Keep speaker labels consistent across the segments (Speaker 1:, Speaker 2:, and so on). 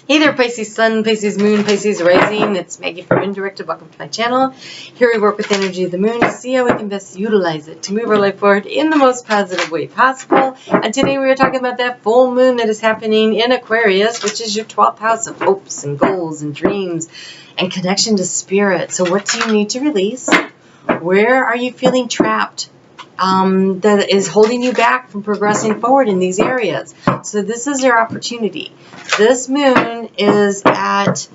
Speaker 1: Hey there, Pisces Sun, Pisces Moon, Pisces Rising. It's Maggie from Moondirected. Welcome to my channel. Here we work with the energy of the moon to see how we can best utilize it to move our life forward in the most positive way possible. And today we are talking about that full moon that is happening in Aquarius, which is your 12th house of hopes and goals and dreams and connection to spirit. So what do you need to release? Where are you feeling trapped? That is holding you back from progressing forward in these areas. So this is your opportunity. This moon is at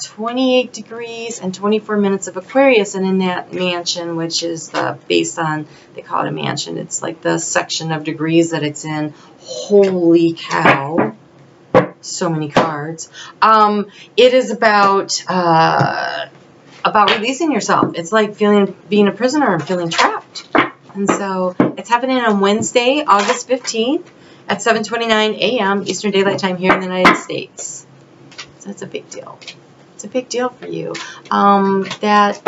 Speaker 1: 28 degrees and 24 minutes of Aquarius, and in that mansion, which is based on, they call it a mansion, it's like the section of degrees that it's in. Holy cow. So many cards. It is about releasing yourself. It's like being a prisoner and feeling trapped. And so it's happening on Wednesday, August 15th at 7:29 a.m. Eastern Daylight Time here in the United States. So that's a big deal. It's a big deal for you. That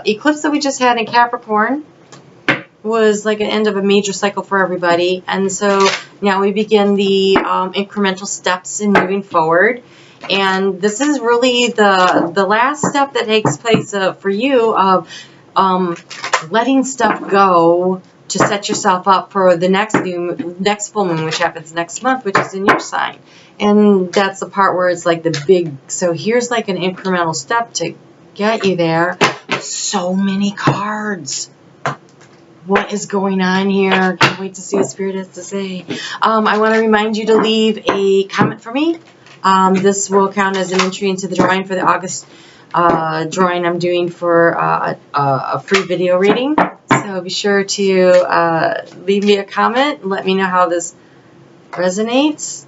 Speaker 1: eclipse that we just had in Capricorn was like an end of a major cycle for everybody. And so now we begin the incremental steps in moving forward. And this is really the last step that takes place for you of letting stuff go to set yourself up for the next full moon, which happens next month, which is in your sign. And that's the part where it's like the big, so here's like an incremental step to get you there. So many cards. What is going on here? Can't wait to see what Spirit has to say. I want to remind you to leave a comment for me. This will count as an entry into the drawing for the August drawing I'm doing for a free video reading. So be sure to leave me a comment and let me know how this resonates.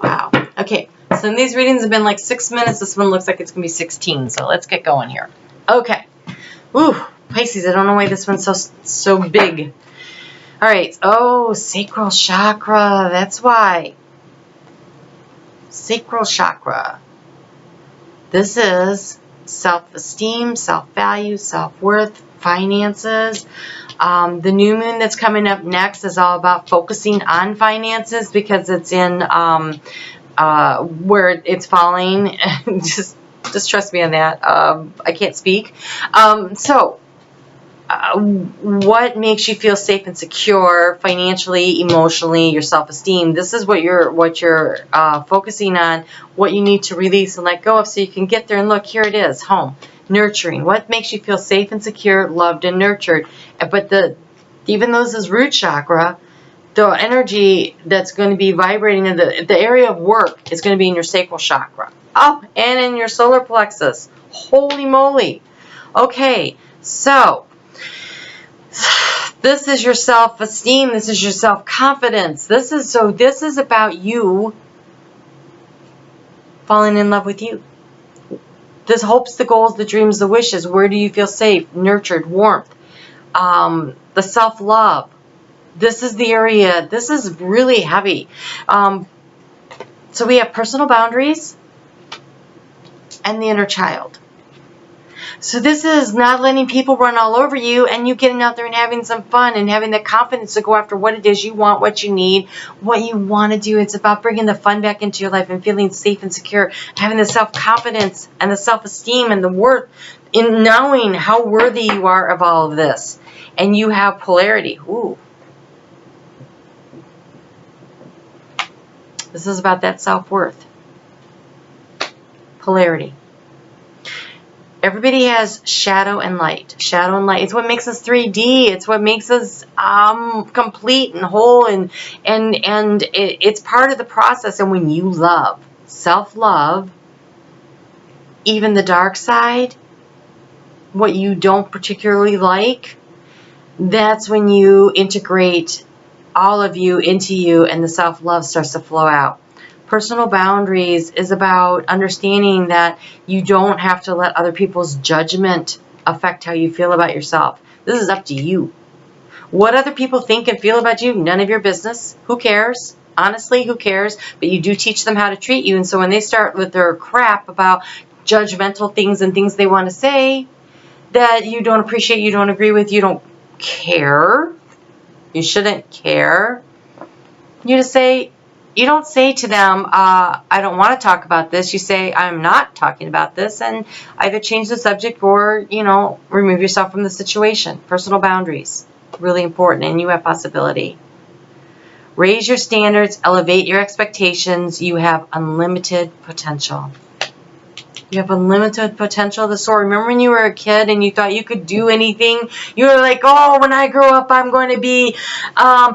Speaker 1: Wow. Okay. Some of these readings have been like 6 minutes. This one looks like it's going to be 16. So let's get going here. Okay. Ooh. Pisces, I don't know why this one's so big. All right. Oh, sacral chakra. That's why. Sacral chakra. This is self-esteem, self-value, self-worth, finances. The new moon that's coming up next is all about focusing on finances because it's in where it's falling. Just trust me on that. I can't speak. What makes you feel safe and secure financially, emotionally, your self-esteem? This is what you're focusing on, what you need to release and let go of so you can get there and look, here it is, home. Nurturing. What makes you feel safe and secure, loved and nurtured? But even though this is root chakra, the energy that's going to be vibrating in the area of work is going to be in your sacral chakra. Oh, and in your solar plexus. Holy moly. Okay, so this is your self-esteem. This is your self-confidence. This is about you falling in love with you. The hopes, the goals, the dreams, the wishes. Where do you feel safe, nurtured, warmth? The self-love. This is the area. This is really heavy. So we have personal boundaries and the inner child. So this is not letting people run all over you and you getting out there and having some fun and having the confidence to go after what it is you want, what you need, what you want to do. It's about bringing the fun back into your life and feeling safe and secure, having the self-confidence and the self-esteem and the worth in knowing how worthy you are of all of this. And you have polarity. Ooh. This is about that self-worth. Polarity. Everybody has shadow and light. Shadow and light. It's what makes us 3D. It's what makes us complete and whole. And it's part of the process. And when you love, self-love, even the dark side, what you don't particularly like, that's when you integrate all of you into you and the self-love starts to flow out. Personal boundaries is about understanding that you don't have to let other people's judgment affect how you feel about yourself. This is up to you. What other people think and feel about you, none of your business. Who cares? Honestly, who cares? But you do teach them how to treat you. And so when they start with their crap about judgmental things and things they want to say, that you don't appreciate, you don't agree with, you don't care. You shouldn't care. You just say, you don't say to them, I don't want to talk about this. You say, I'm not talking about this, and either change the subject or, you know, remove yourself from the situation. Personal boundaries, really important, and you have possibility. Raise your standards, elevate your expectations. You have unlimited potential. You have unlimited potential to soar. Remember when you were a kid and you thought you could do anything? You were like, oh, when I grow up, I'm going to be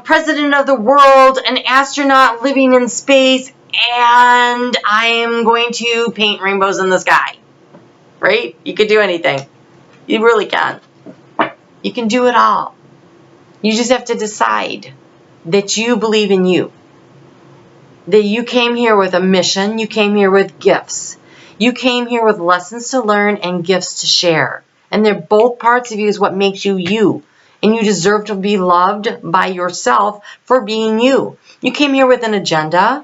Speaker 1: president of the world, an astronaut living in space, and I am going to paint rainbows in the sky. Right? You could do anything. You really can. You can do it all. You just have to decide that you believe in you. That you came here with a mission. You came here with gifts. You came here with lessons to learn and gifts to share. And they're both parts of you is what makes you you. And you deserve to be loved by yourself for being you. You came here with an agenda.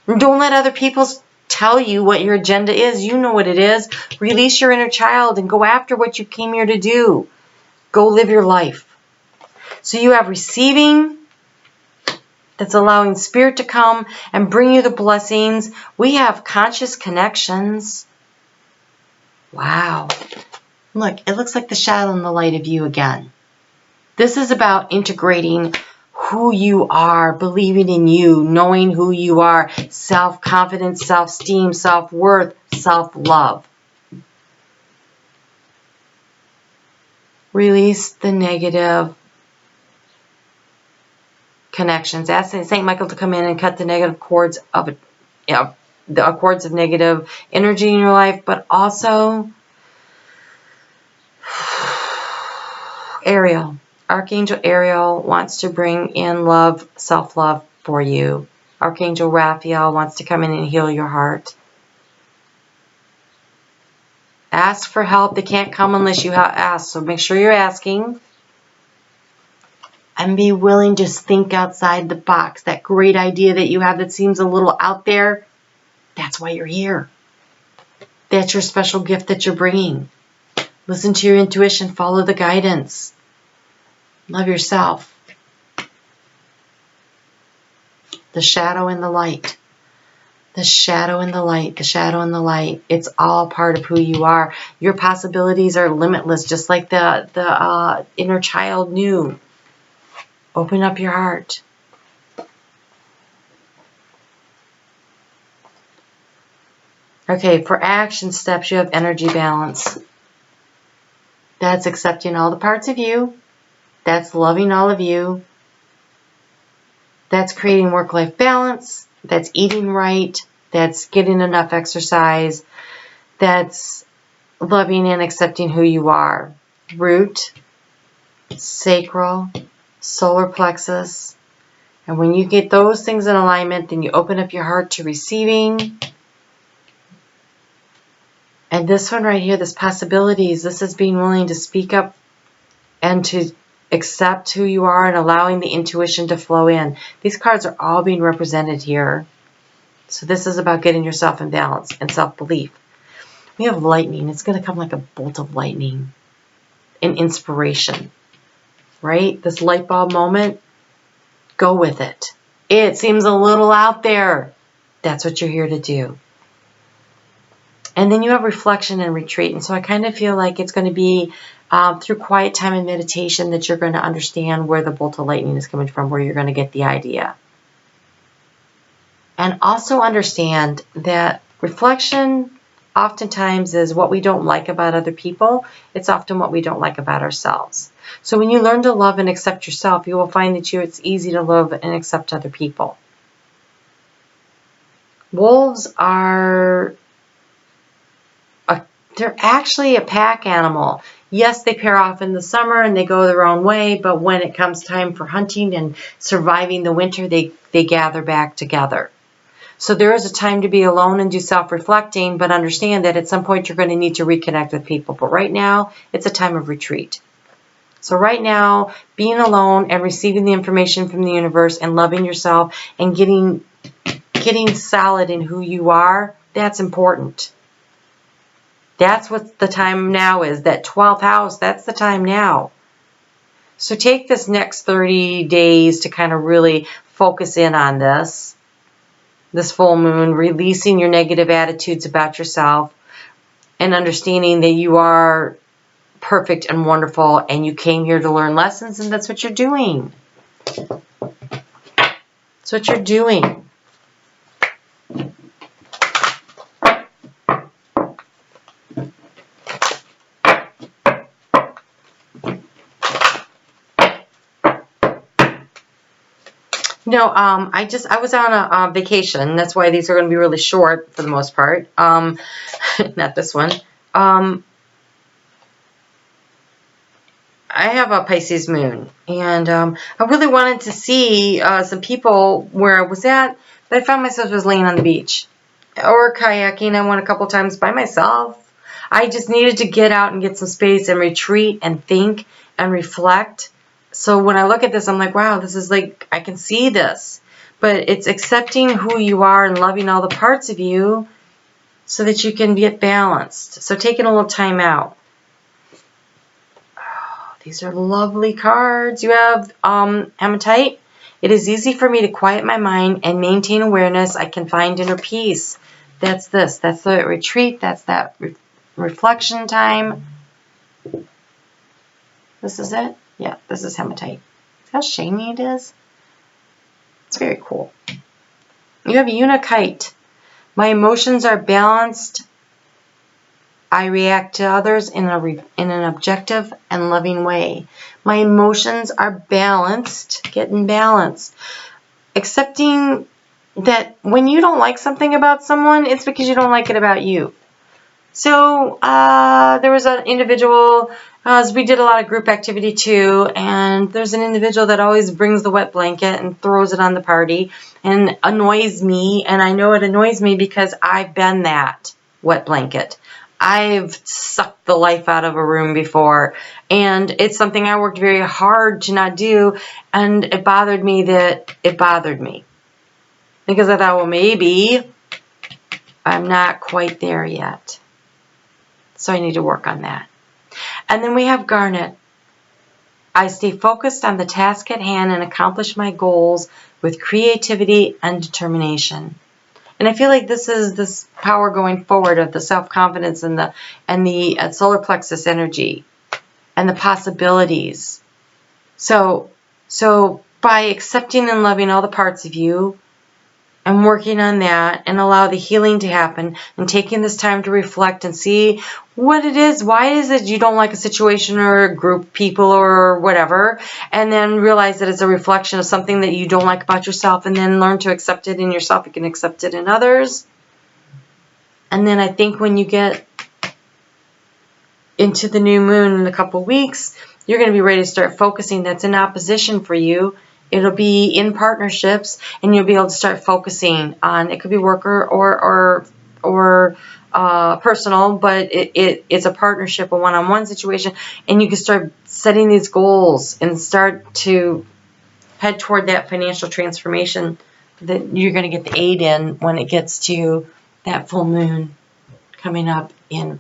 Speaker 1: Don't let other people tell you what your agenda is. You know what it is. Release your inner child and go after what you came here to do. Go live your life. So you have receiving, that's allowing spirit to come and bring you the blessings. We have conscious connections. Wow. Look, it looks like the shadow and the light of you again. This is about integrating who you are, believing in you, knowing who you are, self-confidence, self-esteem, self-worth, self-love. Release the negative connections. Ask St. Michael to come in and cut the negative cords of, the cords of negative energy in your life, but also Ariel. Archangel Ariel wants to bring in love, self-love for you. Archangel Raphael wants to come in and heal your heart. Ask for help. They can't come unless you ask, so make sure you're asking. And be willing to think outside the box. That great idea that you have that seems a little out there, that's why you're here. That's your special gift that you're bringing. Listen to your intuition. Follow the guidance. Love yourself. The shadow and the light. The shadow and the light. The shadow and the light. It's all part of who you are. Your possibilities are limitless, just like the inner child knew. Open up your heart. Okay, for action steps, you have energy balance. That's accepting all the parts of you. That's loving all of you. That's creating work-life balance. That's eating right. That's getting enough exercise. That's loving and accepting who you are. Root, sacral, solar plexus. And when you get those things in alignment, then you open up your heart to receiving. And this one right here, this possibilities, this is being willing to speak up and to accept who you are and allowing the intuition to flow in. These cards are all being represented here. So this is about getting yourself in balance and self-belief. We have lightning. It's going to come like a bolt of lightning and inspiration. Right? This light bulb moment, go with it. It seems a little out there. That's what you're here to do. And then you have reflection and retreat. And so I kind of feel like it's going to be through quiet time and meditation that you're going to understand where the bolt of lightning is coming from, where you're going to get the idea. And also understand that reflection oftentimes is what we don't like about other people. It's often what we don't like about ourselves. So when you learn to love and accept yourself, you will find that it's easy to love and accept other people. Wolves are, they're actually a pack animal. Yes, they pair off in the summer and they go their own way, but when it comes time for hunting and surviving the winter, they gather back together. So there is a time to be alone and do self-reflecting, but understand that at some point you're going to need to reconnect with people. But right now, it's a time of retreat. So right now, being alone and receiving the information from the universe and loving yourself and getting solid in who you are, that's important. That's what the time now is. That 12th house, that's the time now. So take this next 30 days to kind of really focus in on this full moon, releasing your negative attitudes about yourself and understanding that you are perfect and wonderful and you came here to learn lessons, and that's what you're doing. That's what you're doing. No, I was on a vacation. That's why these are going to be really short for the most part. Not this one. I have a Pisces moon, and I really wanted to see some people where I was at, but I found myself just laying on the beach or kayaking. I went a couple times by myself. I just needed to get out and get some space and retreat and think and reflect. So when I look at this, I'm like, wow, this is like, I can see this. But it's accepting who you are and loving all the parts of you so that you can get balanced. So taking a little time out. Oh, these are lovely cards. You have hematite. It is easy for me to quiet my mind and maintain awareness. I can find inner peace. That's this. That's the retreat. That's that reflection time. This is it. Yeah, this is hematite. See how shiny it is? It's very cool. You have unikite. My emotions are balanced. I react to others in an objective and loving way. My emotions are balanced, getting balanced. Accepting that when you don't like something about someone, it's because you don't like it about you. So there was an individual, we did a lot of group activity too, and there's an individual that always brings the wet blanket and throws it on the party and annoys me, and I know it annoys me because I've been that wet blanket. I've sucked the life out of a room before, and it's something I worked very hard to not do, and it bothered me that it bothered me. Because I thought, well, maybe I'm not quite there yet. So I need to work on that. And then we have garnet. I stay focused on the task at hand and accomplish my goals with creativity and determination. And I feel like this is this power going forward of the self-confidence and the solar plexus energy and the possibilities. So by accepting and loving all the parts of you and working on that and allow the healing to happen and taking this time to reflect and see what it is, why is it you don't like a situation or a group of people or whatever, and then realize that it's a reflection of something that you don't like about yourself, and then learn to accept it in yourself. You can accept it in others. And then I think when you get into the new moon in a couple weeks, you're going to be ready to start focusing. That's in opposition for you. It'll be in partnerships, and you'll be able to start focusing on, it could be work or personal, but it's a partnership, a one-on-one situation, and you can start setting these goals and start to head toward that financial transformation that you're going to get the aid in when it gets to that full moon coming up in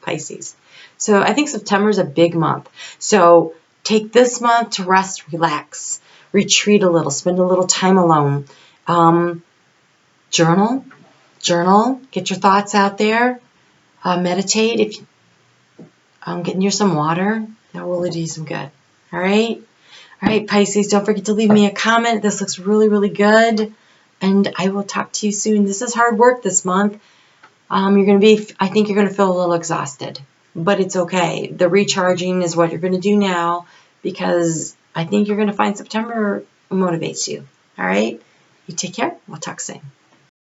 Speaker 1: Pisces. So I think September is a big month. So take this month to rest, relax, retreat a little, spend a little time alone. Journal, get your thoughts out there. Meditate. If getting you some water, that will do you some good. All right, Pisces. Don't forget to leave me a comment. This looks really, really good, and I will talk to you soon. This is hard work this month. I think you're gonna feel a little exhausted, but it's okay. The recharging is what you're gonna do now, because I think you're gonna find September motivates you. All right, you take care. We'll talk soon.